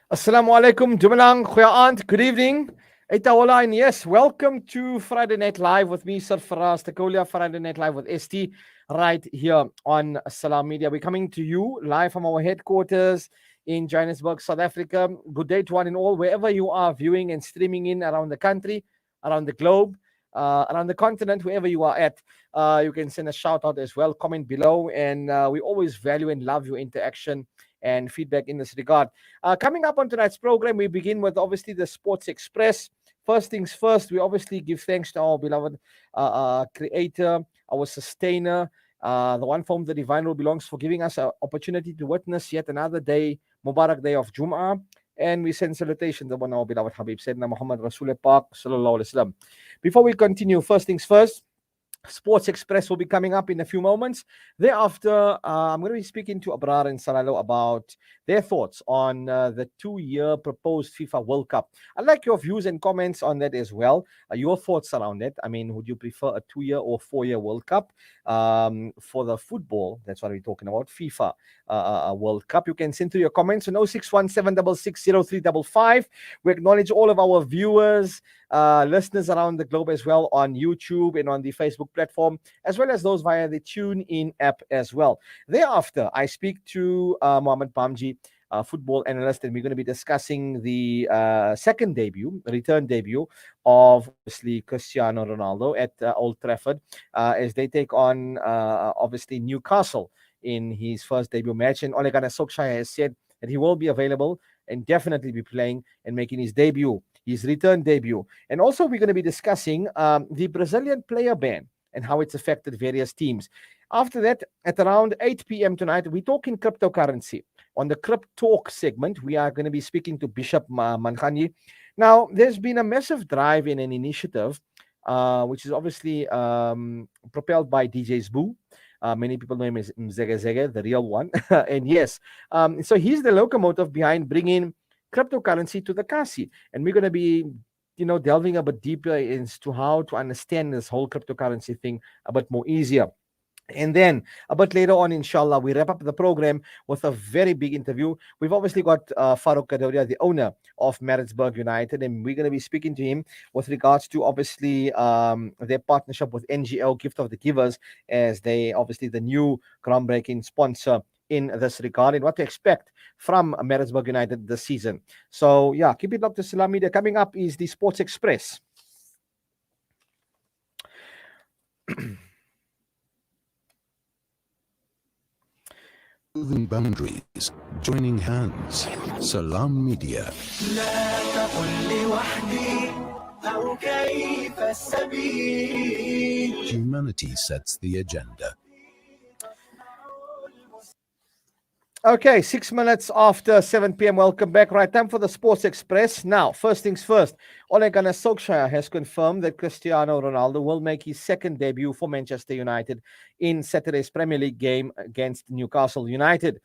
Assalamu alaikum, Dumalang, Goeie good evening. Itaola, and yes, welcome to Friday Night Live with me, Sir Faraz Takolia, Friday Night Live with ST, right here on Salam Media. We're coming to you live from our headquarters in Johannesburg, South Africa. Good day to one and all, wherever you are viewing and streaming in around the country, around the globe, around the continent, wherever you are at. You can send a shout out as well, comment below, and we always value and love your interaction and feedback in this regard. Coming up on tonight's program, we begin with obviously the Sports Express. First things first, we obviously give thanks to our beloved creator, our sustainer, the one from the divine rule belongs, for giving us an opportunity to witness yet another day, Mubarak day of Jum'ah. And we send salutations upon our beloved Habib Sayyidina Muhammad Rasul Pak Sallallahu Alaihi Wasallam. Before we continue, first things first, Sports Express will be coming up in a few moments. Thereafter, I'm going to be speaking to Abrar and Salalo about their thoughts on the 2-year proposed FIFA World Cup. I'd like your views and comments on that as well. Your thoughts around it. I mean, would you prefer a 2-year or 4-year World Cup for the football? That's what we're talking about, FIFA World Cup. You can send through your comments on 0617660355. We acknowledge all of our viewers, listeners around the globe as well on YouTube and on the Facebook platform, as well as those via the TuneIn app as well. Thereafter, I speak to Mohamed Pamji, football analyst, and we're going to be discussing the return debut of obviously Cristiano Ronaldo at Old Trafford as they take on obviously Newcastle in his first debut match. And Ole Gunnar Solskjaer has said that he will be available and definitely be playing and making his debut, his return debut. And also we're going to be discussing the Brazilian player ban and how it's affected various teams. After that, at around 8 p.m. tonight, we're talking cryptocurrency. On the Crypto Talk segment, we are going to be speaking to Bishop Mankhanye. Now, there's been a massive drive in an initiative, which is obviously propelled by DJ Zbu. Many people know him as Mzege Zege, the real one. And yes, so he's the locomotive behind bringing cryptocurrency to the Kasi. And we're going to be delving a bit deeper into how to understand this whole cryptocurrency thing a bit more easier. And then a bit later on, inshallah, we wrap up the program with a very big interview. We've obviously got Farouk Kadoria, the owner of Maritzburg United, and we're going to be speaking to him with regards to obviously their partnership with NGL Gift of the Givers, as they obviously the new groundbreaking sponsor in this regard, and what to expect from Maritzburg United this season. So yeah, keep it up to Salam Media. Coming up is the Sports Express. Moving boundaries, joining hands. Salam Media. Humanity sets the agenda. Okay, 6 minutes after 7 p.m. Welcome back. Right, time for the Sports Express. Now, first things first, Ole Gunnar Solskjaer has confirmed that Cristiano Ronaldo will make his second debut for Manchester United in Saturday's Premier League game against Newcastle United.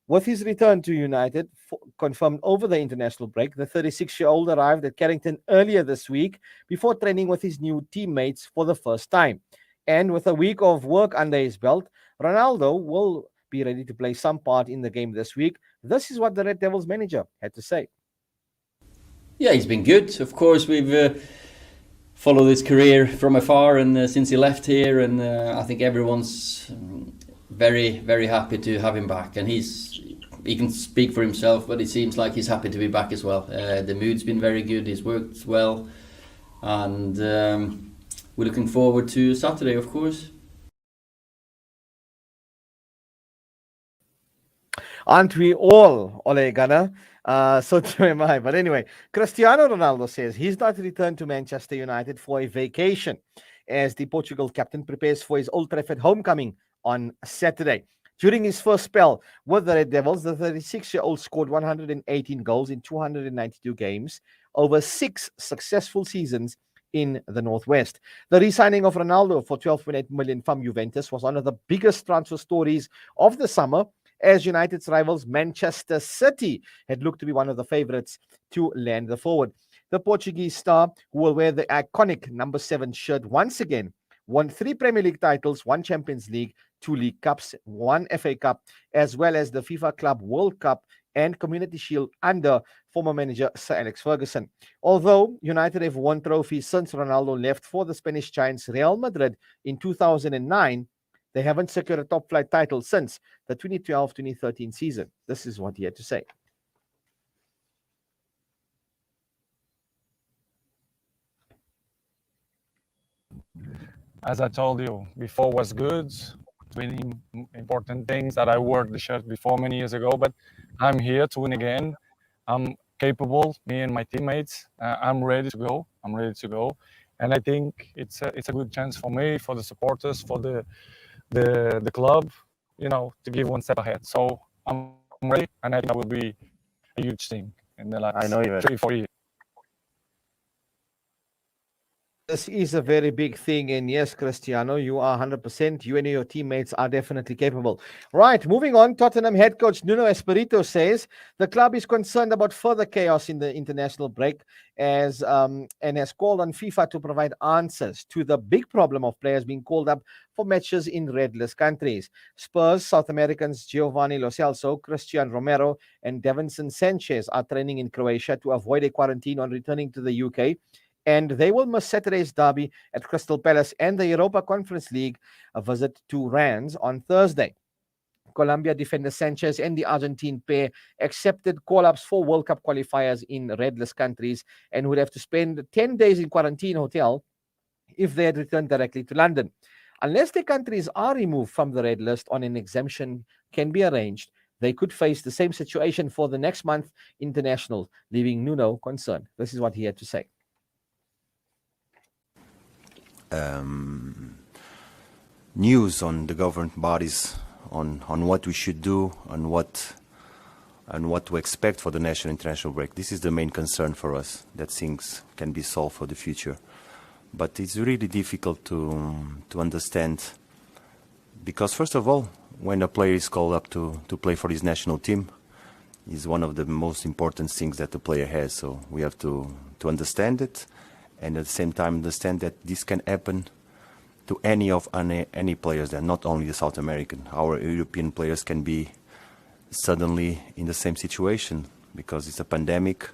With his return to United, confirmed over the international break, the 36-year-old arrived at Carrington earlier this week before training with his new teammates for the first time. And with a week of work under his belt, Ronaldo will be ready to play some part in the game this week. This is what the Red Devils manager had to say. Yeah, he's been good. Of course, we've followed his career from afar, and since he left here, and I think everyone's very, very happy to have him back. And he can speak for himself, but it seems like he's happy to be back as well. The mood's been very good. He's worked well, and we're looking forward to Saturday, of course. Aren't we all, Ole Gunnar? So too am I. But anyway, Cristiano Ronaldo says he's not returned to Manchester United for a vacation as the Portugal captain prepares for his Old Trafford homecoming on Saturday. During his first spell with the Red Devils, the 36-year-old scored 118 goals in 292 games over 6 successful seasons in the Northwest. The re-signing of Ronaldo for 12.8 million from Juventus was one of the biggest transfer stories of the summer, as United's rivals Manchester City had looked to be one of the favourites to land the forward. The Portuguese star, who will wear the iconic number 7 shirt once again, won 3 Premier League titles, 1 Champions League, 2 League Cups, 1 FA Cup, as well as the FIFA Club World Cup and Community Shield under former manager Sir Alex Ferguson. Although United have won trophies since Ronaldo left for the Spanish giants Real Madrid in 2009, they haven't secured a top flight title since the 2012-2013 season. This is what he had to say. As I told you before, was good, winning important things that I wore the shirt before many years ago, but I'm here to win again. I'm capable, me and my teammates. I'm ready to go. And I think it's a good chance for me, for the supporters, for the club, to give one step ahead. So I'm ready, and I think I will be a huge thing in the last 3-4 years. This is a very big thing, and yes, Cristiano, you are 100%. You and your teammates are definitely capable. Right, moving on. Tottenham head coach Nuno Espirito says the club is concerned about further chaos in the international break, and has called on FIFA to provide answers to the big problem of players being called up for matches in red-list countries. Spurs South Americans Giovanni Lo Celso, Christian Romero, and Davinson Sanchez are training in Croatia to avoid a quarantine on returning to the UK. And they will miss Saturday's derby at Crystal Palace and the Europa Conference League a visit to Rennes on Thursday. Colombia defender Sanchez and the Argentine pair accepted call-ups for World Cup qualifiers in red-list countries and would have to spend 10 days in quarantine hotel if they had returned directly to London. Unless their countries are removed from the red list on an exemption can be arranged, they could face the same situation for the next month international, leaving Nuno concerned. This is what he had to say. News on the government bodies on what we should do and what to expect for the national international break. This is the main concern for us, that things can be solved for the future. But it's really difficult to understand, because first of all, when a player is called up to play for his national team, is one of the most important things that the player has. So we have to understand it, and at the same time understand that this can happen to any players, and not only the South American. Our European players can be suddenly in the same situation because it's a pandemic.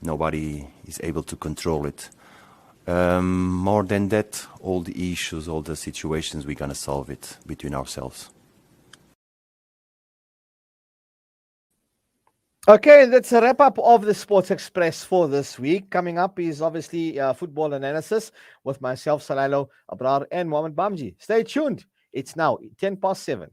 Nobody is able to control it. More than that, all the issues, all the situations, we're gonna solve it between ourselves. Okay, that's a wrap-up of the Sports Express for this week. Coming up is obviously football analysis with myself, Salalo Abrar, and Mohamed Bamji. Stay tuned. It's now 7:10.